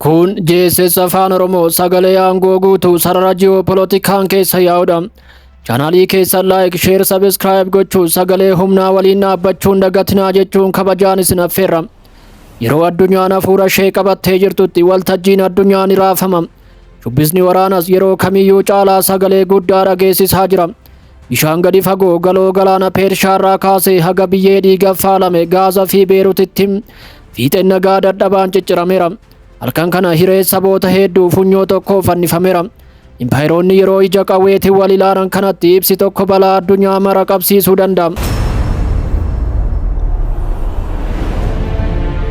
Kun JSS Afaan Oromoo sagalee aangoo guutuu sarara ji'oopolootikaan keessa yaa'udha. Chaanaalii keessan laayik, sheer, sabiskiraayib gochuun sagalee humnaa waliin dhaabbachuun dagatinaa jechuun kabajaan isin affeerra. Yeroo addunyaan hafuura ishee qabattee jirtutti waltajjiin addunyaa ni raafama. Shubbisni waraanas yeroo kamiyyuu caalaa sagalee guddaa dhageessisaa jira. Bishaan gadi fagoo galoo galaana Peershaarraa kaasee haga biyyee dhiiga faalame Gaazaa fi Beerutitti fiixeen nagaa dadhabaan ciccirameera. Halkan kana hiree saboota hedduu funyoo tokko fannifameera. Impaayeroonni yeroo ija qawweetiin wal ilaalan kanatti ibsi tokko balaa addunyaa mara qabsiisuu danda'a.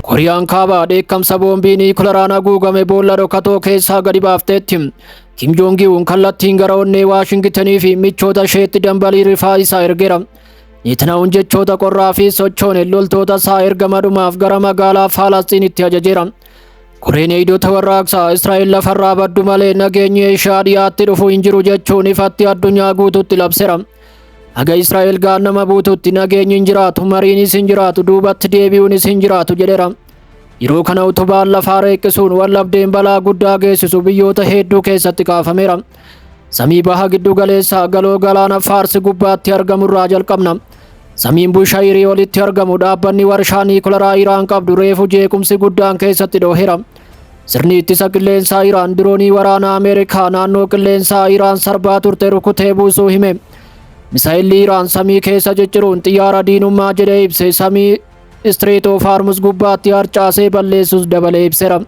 Koriyaan kaabaa dheekkamsa boombii niikularaan haguugame boolla dhokatoo keessaa gadi baafteetti. Kim Joong Un kallattiin gara onnee Waashingitanii fi michoota isheetti dambalii rifaa isaa ergeera. Netanyahuun jechoota qorraa fi sochoone loltoota isaa ergamaadhumaaf gara magaalaa Faalastiinitti ajajeera. Koreen eegdota warraaqsaa Israa'el lafarraa baddu malee nageenyi ishee dhiyaatti dhufu hin jiru jechuun ifatti addunyaa guututti labseera. Haga Israa'el gaannama buututti nageenyi hin jiraatu, mariinis hin jiraatu, duubatti deebi'uunis hin jiraatu jedheera. Yeroo kana utubaan lafaa reeqqisuun wallabdeen balaa guddaa geessisu biyyoota hedduu keessatti kaafameera. Samii baha giddu galeessaa galoo galaana Faarsi gubbaatti argamurraa jalqabna. Samiin Bushaayirii olitti argamu dhaabbanni warshaa niikularaa Iraan qabdu reefu jeequmsi guddaan keessatti dhooheera. Sirni ittisa qilleensaa Iraan diroonii waraanaa Ameerikaa naannoo qilleensaa Iraan sarbaa turte rukutee buusuu hime. Misaayilli Iraan samii keessa cicciruun xiyyaara diinummaa jedhee ibse samii Strait of Hormuz gubbaatti harcaasee balleessus dabalee ibseera.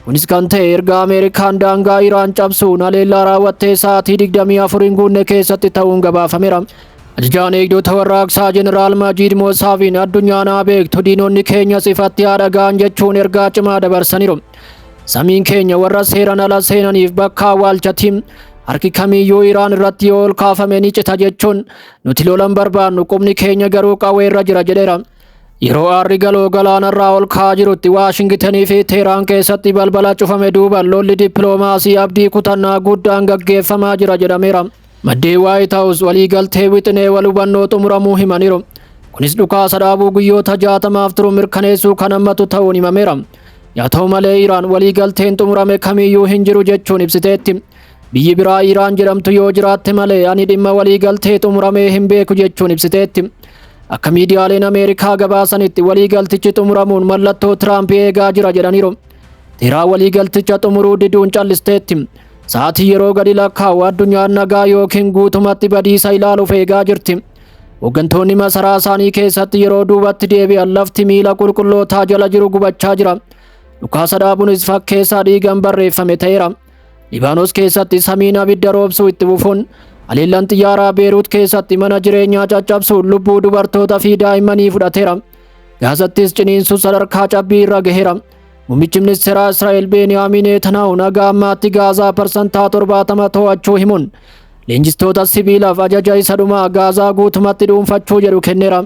Kunis kan ta'e erga Ameerikaan daangaa Iraan cabsuun haleellaa raawwattee sa'aatii 24 hin guunne keessatti ta'uun gabaafameera. Ajajaan eegdota warraaqsaa Jeneraal Majiid Moosaafiin addunyaan haa beektu diinonni keenyas ifatti haa dhaga'an jechuun ergaa cimaa dabarsaniiru. Samiin keenya warra seeran ala seenaniif bakka awwaalchatiin harki kamiyyuu Iraan irratti yoo ol kaafame ni cita jechuun nuti lolan barbaannu qubni keenya garuu qawweerra jira jedheera. Yeroo aarri galoo galaanarraa ol ka'aa jirutti Waashingitanii fi Teheraan keessatti balbala cufame duuba lolli dippiloomaasii abdii kutannaa guddaan gaggeeffamaa jira jedhameera. Maddeen White House waliigaltee wixinee wal hubannoo xumuramuu himaniiru. Kunis dhukaasa dhaabuu guyyoota 60 turu mirkaneessuu kan hammatu ta'uun himameera. Yaa ta'u malee Iraan waliigalteen xumurame kamiyyuu hin jiru jechuun ibsiteetti. Biyyi biraa Iraan jedhamtu yoo jiraatte malee ani dhimma waliigaltee xumuramee hin beeku jechuun ibsiteetti. Akka miidiyaaleen Ameerikaa gabaasanitti waliigaltichi xumuramuun mallattoo Tiraamp eegaa jira jedhaniiru. Teheraan waliigalticha xumuruu diduun callisteetti. Sa'aatii yeroo gadi lakkaa'u addunyaan nagaa yookiin guutumatti badiisa ilaaluuf eegaa jirti. Hooggantoonni masaraa isaanii keessatti yeroo duubatti deebi'an lafti miila qulqullootaa jala jiru gubachaa jira. Dhukaasa dhaabuunis fakkeessaa dhiigaan barreeffame ta'eera. Libaanos keessatti samiin abidda roobsuu itti fufuun haleellaan xiyyaaraa Beerut keessatti mana jireenyaa caccabsuun lubbuu dubartootaa fi daa'immanii fudhateera. Gaazattis ciniinsu sadarkaa cabbii irra gaheera. Muummichi ministeeraa Israa'el Beniyaamin Netanyahuun nagaa ammaatti Gaazaa parsantaa 70 to'achuu himuun leenjistoota sibiilaaf ajaja isa dhumaa Gaazaa guutumatti dhuunfachuu jedhu kenneera.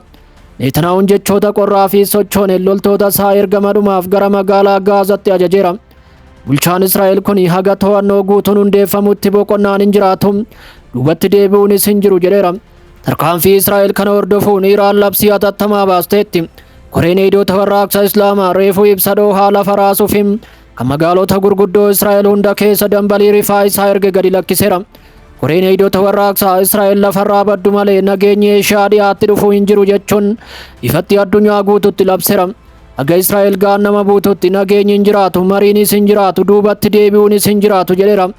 Netanyahuun jechoota qorraa fi sochoone loltoota isaa ergamaadhumaaf gara magaalaa Gaazaatti ajajeera. Bulchaan Israa'el kun haga to'annoo guutuun hundeeffamutti boqonnaan hin jiraatu. Duubatti deebi'uunis hin jiru jedheera. Tarkaanfii Israa'el kana hordofuun Iraan labsii hatattamaa baasteetti. Koreen eegdota warraaqsa Islaamaa reefuu ibsa dhoohaa lafa raasuuf kan magaalota gurguddoo Israa'el hunda keessa dambalii rifaa isaa erge gadi lakkiseera. Koreen eegdota warraaqsaa Israa'el lafarraa baddu malee nageenyi ishee dhiyaatti dhufuu hin jiru jechuun ifatti addunyaa guututti labseera. Haga Israa'el gaannama buututti nageenyi hin jiraatu, mariinis hin jiraatu, duubatti deebi'uunis hin jiraatu jedheera.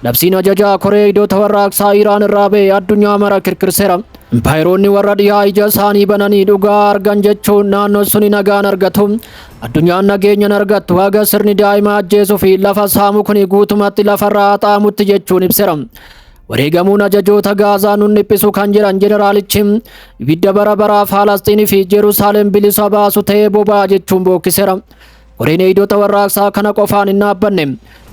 Labsiin ajajaa koree eegdota warraaqsaa Iraan irraa ba'e addunyaa mara kirkirseera. Impaayeroonni warra dhiyaa ija isaanii bananii dhugaa argan jechuun naannoo suni nagaan argatu. Addunyaan nageenyan argattu haga sirni daa'ima ajjeesuu fi lafa saamu kun guutumatti lafarraa haxaamutti jechuun ibseera. Wareegamuun ajajoota Gaazaa nun dhiphisu kan jedhan jeneraalichi ibidda bara baraa Faalastiinii fi Jeruusaalem bilisa baasu ta'ee boba'aa jechuun bookkiseera. Koreen eegdota warraaqsaa kana qofaan hin dhaabbanne.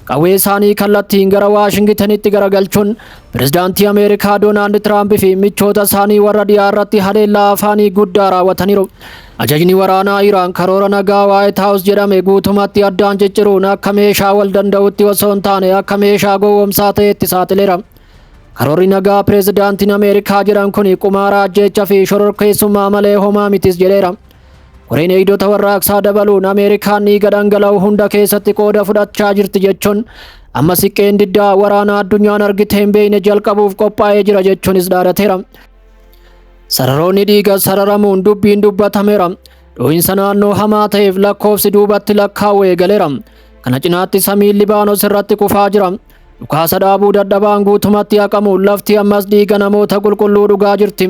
Qawwee isaanii kallattiin gara Waashingitanitti garagalchuun pirezidaantii Ameerikaa Doonaald Tiraamp fi michoota isaanii warra dhiyaa irratti haleellaa afaanii guddaa raawwataniiru. Ajajni waraanaa Iraan karoora nagaa White House jedhame guutumatti addaan cicciruun akka meeshaa wal danda'utti osoo hin taane akka meeshaa gowwoomsaa ta'etti saaxileera. Karoorri nagaa pirezidaantiin Ameerikaa jedhan kun qumaara ajjeechaa fi shororkeessummaa malee homaa mitis jedheera. Koreen eegdota warraaqsaa dabaluun Ameerikaan dhiiga dhangala'u hunda keessatti qooda fudhachaa jirti jechuun amma siqqeen diddaa waraana addunyaan argite hin beekne jalqabuuf qophaa'ee jira jechuunis dhaadateera. Sararoonni dhiiga sararamuun dubbiin dubbatameera. Dhoohinsa naannoo hamaa ta'eef lakkoofsi duubatti lakkaa'uu eegaleera. Kana cinaatti samiin Libaanos irratti kufaa jira. Dhukaasa dhaabuu dadhabaan guutumatti haqamuun lafti ammas dhiiga namoota qulqulluu dhugaa jirti.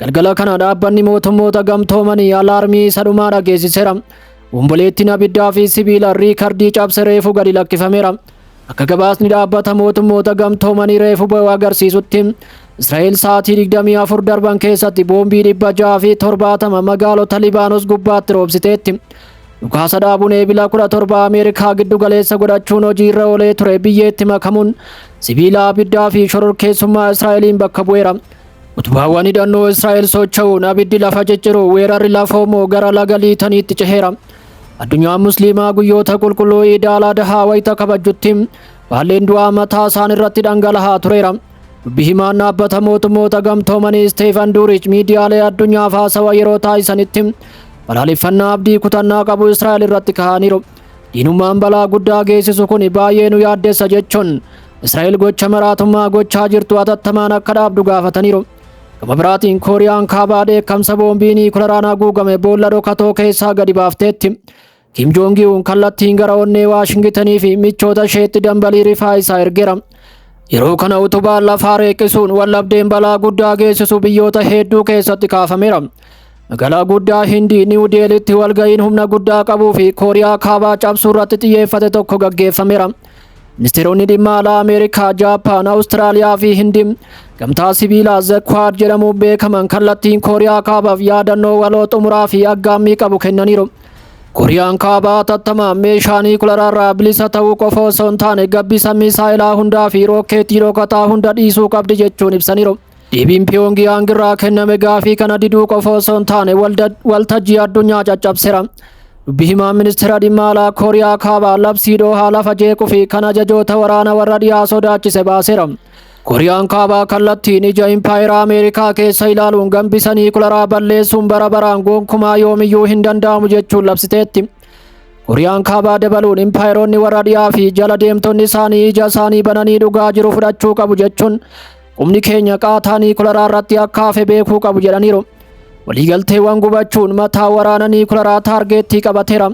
Galgala kana dhaabbanni mootummoota gamtoomanii alaarmii isa dhumaa dhageessiseera. Bomboleettiin abiddaa fi sibiila riikardii cabse reefu gadi lakkifameera. Akka gabaasni dhaabbata mootummoota gamtoomanii reefu ba'u agarsiisutti Israa'el sa'aatii 24 darban keessatti boombii 670 magaalota Libaanos gubbaatti roobsiteetti. Dhukaasa dhaabuun eebila 17 Ameerikaa giddu galeessa godhachuun hojiirra oolee ture biyyeetti makamuun sibiila abiddaa fi shororkeessummaa Israa'eliin bakka bu'eera. Utubaawwan hidhannoo Israa'el socho'uun abiddi lafa cicciru weerarri lafoomoo gara laga liitaniitti ceheera. Addunyaan musliimaa guyyoota qulqulluu Iid al-Adhaa wayita kabajjutti baalleen du'aa mataa isaan irratti dhangala'aa tureera. Dubbi himaan dhaabbata mootummoota gamtoomanii Steefan Duurich miidiyaalee addunyaaf haasawa yeroo taasisanitti balaaleffannaa abdii kutannaa qabu Israa'el irratti ka'aniiru. Diinummaan balaa guddaa geessisu kun baay'ee nu yaaddessa jechuun Israa'el gocha maraatummaa gochaa jirtu hatattamaan akka dhaabdu gaafataniiru. Gama biraatiin Kooriyaan kaabaa dheekkamsa boombii niikularaan haguugame boolla dhokatoo keessaa gadi baafteetti. Kim Joong-un kallattiin gara onnee Waashingitanii fi michoota isheetti dambalii rifaa isaa ergeera. Yeroo kana utubaan lafaa reeqisuun wallabdeen balaa guddaa geessisu biyyoota hedduu keessatti kaafameera. Magaalaa guddaa Hindii Niw Deelitti walga'iin humna guddaa qabuu fi Kooriyaa kaabaa cabsuu irratti xiyyeeffate tokko gaggeeffameera. Ministeeronni dhimma alaa Ameerikaa, Jaappaan, Awustiraaliyaa fi Hindiin gamtaa sibiilaa The Quad jedhamuun beekaman kallattiin Kooriyaa kaabaaf yaadannoo waloo xumuraa fi aggaammii qabu kennaniiru. Kooriyaan kaabaa hatattamaan meeshaa niikulaarraa bilisa ta'uu qofa osoo hin taane gabbisa misaayilaa hundaa fi rookeetii dhokataa hunda dhiisuu qabdi jechuun ibsaniiru. Deebiin Pyongyang irraa kenname gaafii kana diduu qofa osoo hin taane waltajjii addunyaa caccabseera. Dubbi himaan ministeera dhimma alaa Kooriyaa kaabaa labsii Doohaa lafa jeequu fi kan ajajoota waraana warra dhiyaa sodaachise baaseera. Kooriyaan kaabaa kallattiin ija impaayeraa Ameerikaa keessa ilaaluun gambisa niikularaa balleessuun bara baraan gonkumaa yoomiyyuu hin danda'amu jechuun labsiteetti. Kooriyaan kaabaa dabaluun impaayeroonni warra dhiyaa fi jala deemtonni isaanii ija isaanii bananii dhugaa jiru fudhachuu qabu jechuun qubni keenya qaataa niikularaa irratti akka hafe beekuu qabu jedhaniiru. Waliigalteewwan gubachuun mataa waraana niikularaa taargeettii qabateera.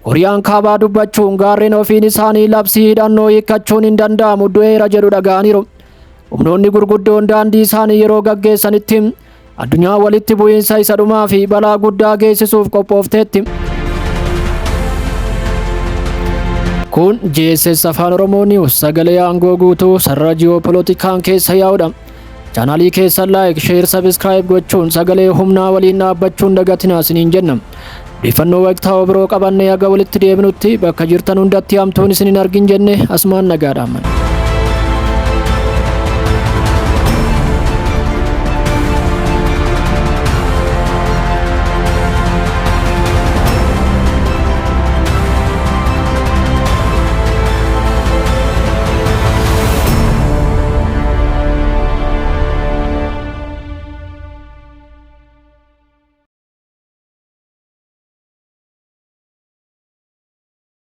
Kooriyaan kaabaa dubbachuun gaarreen ofiin isaanii labsii hidhannoo hiikkachuun hin danda'amu du'eera jedhu dhaga'aniiru. Humnoonni gurguddoon daandii isaanii yeroo gaggeessanitti addunyaa walitti bu'iinsa isa dhumaa fi balaa guddaa geessisuuf qophoofteetti. Kun GSS Afaan Oromoo News sagalee aangoo guutuu sarara ji'oopolootikaan keessa yaa'udha. Chaanaalii keessan laayik, sheer, sabiskiraayib gochuun sagalee humnaa waliin dhaabbachuun dagatinaa isiniin jenna. Odeeffannoo waqtaa'oo biroo qabannee aga walitti deebinutti bakka jirtan hundatti hamtuun isin hin argin jenne asumaan nagaadhaan.